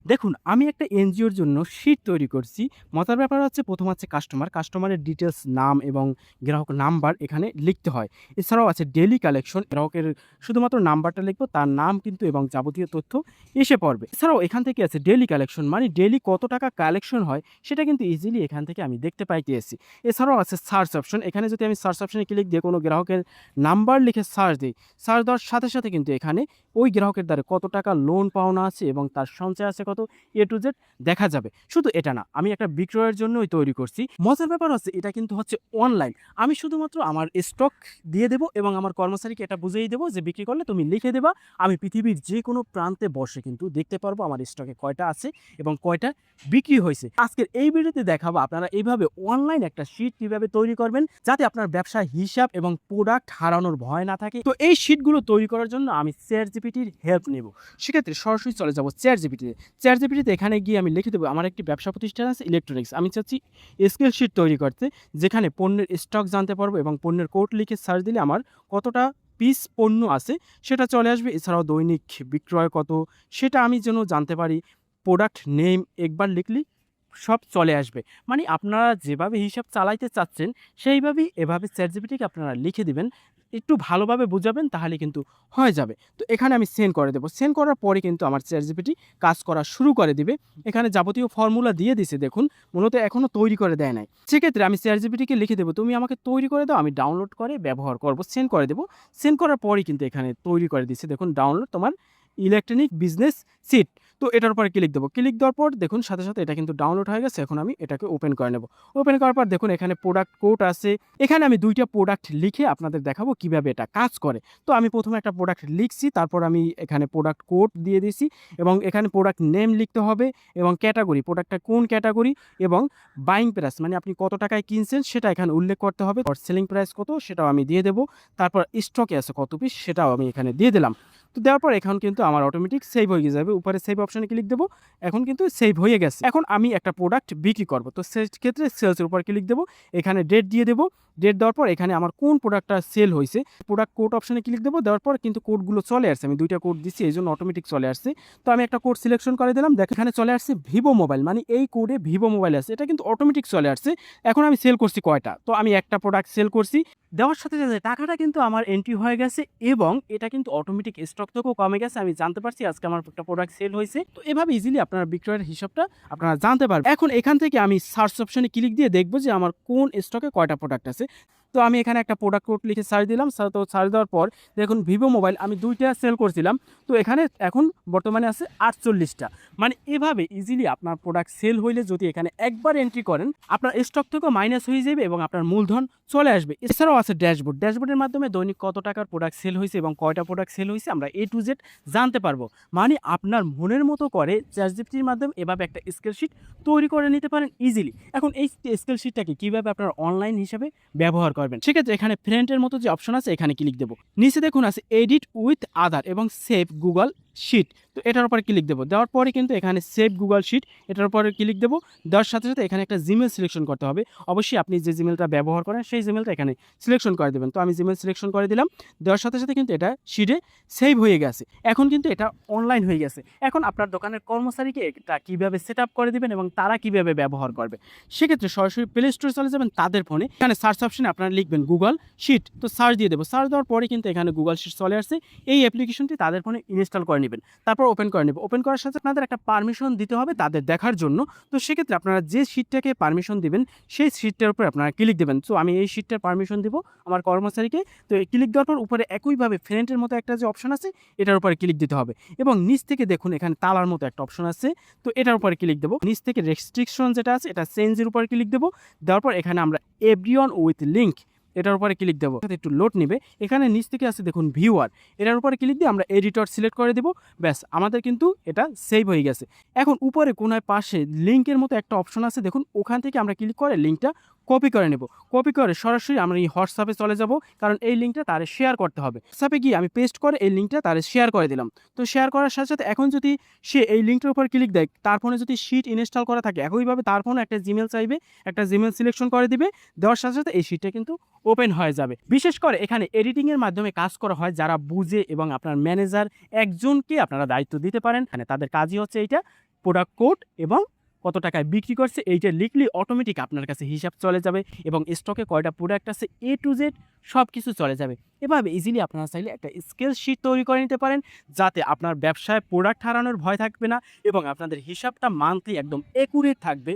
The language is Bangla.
দেখুন, আমি একটা এনজিওর জন্য শিট তৈরি করছি। মজার ব্যাপার হচ্ছে ১ম আছে কাস্টমারের ডিটেইলস নাম এবং গ্রাহক নাম্বার এখানে লিখতে হয়। এছাড়াও আছে ডেইলি কালেকশন, গ্রাহকের শুধুমাত্র নাম্বারটা লিখব, তার নাম কিন্তু এবং যাবতীয় তথ্য এসে পড়বে। এছাড়াও এখান থেকে আছে ডেইলি কালেকশন, মানে ডেইলি কত টাকা কালেকশন হয় সেটা কিন্তু ইজিলি এখান থেকে আমি দেখতে পাইতেছি। এছাড়াও আছে সার্চ অপশন। এখানে যদি আমি সার্চ অপশনে ক্লিক দিয়ে কোনো গ্রাহকের নাম্বার লিখে সার্চ দেই, সার্চ দেওয়ার সাথে, সাথে কিন্তু এখানে ওই গ্রাহকের দ্বারা কত টাকা লোন পাওনা আছে এবং তার সঞ্চয় আছে কত, A to Z দেখা যাবে। শুধু এটা না, আমি একটা বিক্রয়ের জন্যই তৈরি করছি। মজার ব্যাপার হচ্ছে এটা কিন্তু হচ্ছে অনলাইন। আমি শুধুমাত্র আমার স্টক দিয়ে দেব এবং আমার কর্মচারীকে এটা বুঝিয়ে দেব যে বিক্রি করলে তুমি লিখে দেবা। আমি পৃথিবীর যেকোনো প্রান্তে বসে কিন্তু দেখতে পারবো আমার স্টকে কয়টা আছে এবং কয়টা বিক্রি হয়েছে। আজকের এই ভিডিওতে দেখাবো আপনারা এইভাবে অনলাইন একটা শিট কিভাবে তৈরি করবেন যাতে আপনার ব্যবসার হিসাব এবং প্রোডাক্ট হারানোর ভয় না থাকে। তো এই শিটগুলো তৈরি করার জন্য আমি ChatGPT-র হেল্প নেব। সেক্ষেত্রে সরাসরি চলে যাব ChatGPT-তে। ChatGPT-তে এখানে গিয়ে আমি লিখে দেবো আমার একটি ব্যবসা প্রতিষ্ঠান আছে ইলেকট্রনিক্স। আমি চাচ্ছি এক্সেল শিট তৈরি করতে, যেখানে পণ্যের স্টক জানতে পারবো এবং পণ্যের কোড লিখে সার্চ দিলে আমার কতটা পিস পণ্য আছে সেটা চলে আসবে। এছাড়াও দৈনিক বিক্রয় কত সেটা আমি যেন জানতে পারি। প্রোডাক্ট নেম একবার লিখলেই সব চলে আসবে। মানে আপনারা যেভাবে হিসাব চালাইতে চাচ্ছেন সেইভাবেই এভাবে ChatGPT-কে আপনারা লিখে দিবেন। একটু ভালোভাবে বুঝাবেন তাহলে কিন্তু হয়ে যাবে। তো এখানে আমি সেন্ড করে দেব। সেন্ড করার পরে কিন্তু আমার ChatGPT কাজ করা শুরু করে দিবে। এখানে যাবতীয় ফর্মুলা দিয়ে দিছে দেখুন। মূলত এখনো তৈরি করে দেয় নাই। সেক্ষেত্রে আমি ChatGPT-কে লিখে দেব, তুমি আমাকে তৈরি করে দাও, আমি ডাউনলোড করে ব্যবহার করব। সেন্ড করে দেব। সেন্ড করার পরেই কিন্তু এখানে তৈরি করে দিছে দেখুন, ডাউনলোড তোমার ইলেকট্রনিক বিজনেস সিট। তো এটার উপরে ক্লিক দেব। ক্লিক দেওয়ার পর দেখুন সাথে, সাথে এটা কিন্তু ডাউনলোড হয়ে গেছে। এখন আমি এটাকে ওপেন করে নেব। ওপেন করার পর দেখুন এখানে প্রোডাক্ট কোড আছে। এখানে আমি ২ টা প্রোডাক্ট লিখে আপনাদের দেখাবো কিভাবে এটা কাজ করে। তো আমি ১ম এ একটা প্রোডাক্ট লিখছি, তারপর আমি এখানে প্রোডাক্ট কোড দিয়ে দিছি এবং এখানে প্রোডাক্ট নেম লিখতে হবে এবং ক্যাটেগরি, প্রোডাক্টটা কোন ক্যাটেগরি এবং বাইং প্রাইস মানে আপনি কত টাকায় কিনছেন সেটা এখানে উল্লেখ করতে হবে। আর সেলিং প্রাইস কত সেটাও আমি দিয়ে দেব। তারপর স্টকে আছে কত পিস সেটাও আমি এখানে দিয়ে দিলাম। তো দেওয়ার পর এখন কিন্তু আমার অটোমেটিক সেভ হয়ে যাবে। উপরে সেভ অপশনে ক্লিক দেব। এখন কিন্তু সেভ হয়ে গেছে। এখন আমি একটা প্রোডাক্ট বিক্রি করব। তো সেক্ষেত্রে সেলস এর উপর ক্লিক দেব। এখানে ডেট দিয়ে দেব। ডেট দেওয়ার পর এখানে আমার কোন প্রোডাক্টটা সেল হইছে, প্রোডাক্ট কোড অপশনে ক্লিক দেব। দেওয়ার পর কিন্তু কোডগুলো চলে আসছে। আমি ২ টা কোড দিচ্ছি এইজন্য অটোমেটিক চলে আসছে। তো আমি একটা কোড সিলেকশন করে দিলাম। দেখেন এখানে চলে আসছে ভিভো মোবাইল, মানে এই কোডে ভিভো মোবাইল আছে। এটা কিন্তু অটোমেটিক চলে আসছে। এখন আমি সেল করছি কয়টা? তো আমি একটা প্রোডাক্ট সেল করছি। দেওয়ার সাথে, সাথে টাকাটা কিন্তু আমার এন্ট্রি হয়ে গেছে এবং এটা কিন্তু অটোমেটিক স্টক থেকেও কমে গেছে। আমি জানতে পারছি আজকে আমার একটা প্রোডাক্ট সেল হইছে। তো এভাবে ইজিলি আপনারা বিক্রয়ের হিসাবটা আপনারা জানতে পারবেন। এখন এখান থেকে আমি সার্চ অপশনে ক্লিক দিয়ে দেখব যে আমার কোন স্টকে কয়টা প্রোডাক্ট আছে। তো আমি এখানে একটা প্রোডাক্ট কোড লিখে সার্চ দিলাম। তো সার্চ দেওয়ার পর দেখুন ভিভো মোবাইল আমি ২ টা সেল করছিলাম। তো এখানে এখন বর্তমানে আছে ৪৮ টা। মানে এভাবে ইজিলি আপনার প্রোডাক্ট সেল হইলে যদি এখানে একবার এন্ট্রি করেন, আপনার স্টক থেকেও মাইনাস হয়ে যাবে এবং আপনার মূলধন চলে আসবে। এছাড়াও আছে ড্যাশবোর্ড। ড্যাশবোর্ডের মাধ্যমে দৈনিক কত টাকার প্রোডাক্ট সেল হইছে এবং কয়টা প্রোডাক্ট সেল হইছে আমরা A to Z জানতে পারবো। মানে আপনার মনের মতো করে ChatGPT-র মাধ্যমে এভাবে একটা এক্সেল শিট তৈরি করে নিতে পারেন ইজিলি। এখন এই এক্সেল শিটটাকে কিভাবে আপনারা অনলাইন হিসাবে ব্যবহার করবেন? সেক্ষেত্রে এখানে ফ্রেন্ডের মতো যে অপশন আছে এখানে ক্লিক দেব। নিচে দেখুন আছে এডিট উইথ আদার এবং সেভ গুগল শিট। তো এটার উপরে ক্লিক দেব। দেওয়ার পরে কিন্তু এখানে সেভ গুগল শিট এটার উপরে ক্লিক দেব। দেওয়ার সাথে, সাথে এখানে একটা জিমেইল সিলেকশন করতে হবে। অবশ্যই আপনি যে জিমেইলটা ব্যবহার করেন সেই জিমেইলটা এখানে সিলেকশন করে দেবেন। তো আমি জিমেইল সিলেকশন করে দিলাম। দেওয়ার সাথে, সাথে কিন্তু এটা শিটে সেভ হয়ে গেছে। এখন কিন্তু এটা অনলাইন হয়ে গেছে। এখন আপনার দোকানের কর্মচারীকে এটা কিভাবে সেটআপ করে দিবেন এবং তারা কিভাবে ব্যবহার করবে? সেক্ষেত্রে সরাসরি প্লে স্টোরে চলে যাবেন তাদের ফোনে। এখানে সার্চ অপশনে আপনারা লিখবেন গুগল শিট। তো সার্চ দিয়ে দেব। সার্চ দেওয়ার পরে কিন্তু এখানে গুগল শিট চলে আসছে। এই অ্যাপ্লিকেশনটি তাদের ফোনে ইনস্টল করে নিবেন। তারপর ওপেন করে নেব। ওপেন করার সাথে আপনাদের একটা পারমিশন দিতে হবে তাদের দেখার জন্য। তো সেক্ষেত্রে আপনারা যে শিটটাকে পারমিশন দিবেন সেই শিটটার উপরে আপনারা ক্লিক দিবেন। সো আমি এই শিটটার পারমিশন দিব আমার কর্মচারীকে। তো এই ক্লিক দেওয়ার পর উপরে একইভাবে ফ্রেন্ডের মতো একটা যে অপশন আছে এটার উপরে ক্লিক দিতে হবে এবং নিচ থেকে দেখুন এখানে তালার মতো একটা অপশন আছে। তো এটার উপরে ক্লিক দেব। নিচ থেকে রেস্ট্রিকশন যেটা আছে এটা চেঞ্জের উপরে ক্লিক দেব। দেওয়ার পর এখানে আমরা এভরিওয়ান উইথ লিঙ্ক এটার উপরে ক্লিক দেব। একটু লোড নিবে। এখানে নিচ থেকে আছে দেখুন ভিউয়ার, এটার উপরে ক্লিক দিয়ে আমরা এডিটর সিলেক্ট করে দেব। ব্যাস আমাদের কিন্তু এটা সেভ হয়ে গেছে। এখন উপরে কোনায় পাশে লিঙ্কের মতো একটা অপশন আছে দেখুন, ওখান থেকে আমরা ক্লিক করে লিঙ্কটা কপি করে নেব। কপি করে সরাসরি আমরা এই হোয়াটসঅ্যাপে চলে যাব, কারণ এই লিঙ্কটা তারে শেয়ার করতে হবে। হোয়াটসঅ্যাপে গিয়ে আমি পেস্ট করে এই লিঙ্কটা তারে শেয়ার করে দিলাম। তো শেয়ার করার সাথে, সাথে এখন যদি সে এই লিঙ্কটার উপর ক্লিক দেয়, তার ফোনে যদি শিট ইনস্টল করা থাকে একইভাবে তার ফোনে একটা জিমেইল চাইবে, একটা জিমেইল সিলেকশন করে দিবে। দেওয়ার সাথে, সাথে এই শিটটা কিন্তু ওপেন হয়ে যাবে। বিশেষ করে এখানে এডিটিং এর মাধ্যমে কাজ করা হয় যারা বুঝে এবং আপনার ম্যানেজার একজনকে আপনারা দায়িত্ব দিতে পারেন। মানে তাদের কাজই হচ্ছে এইটা প্রোডাক্ট কোড এবং কত টাকায় বিক্রি করছে এইটা লিখলে অটোমেটিক আপনার কাছে হিসাব চলে যাবে এবং স্টকে কয়টা প্রোডাক্ট আছে A to Z সব কিছু চলে যাবে। এভাবে ইজিলি আপনারা চাইলে একটা স্কেল শিট তৈরি করে নিতে পারেন, যাতে আপনার ব্যবসায় প্রোডাক্ট হারানোর ভয় থাকবে না এবং আপনাদের হিসাবটা মান্থলি একদম একুরেট থাকবে।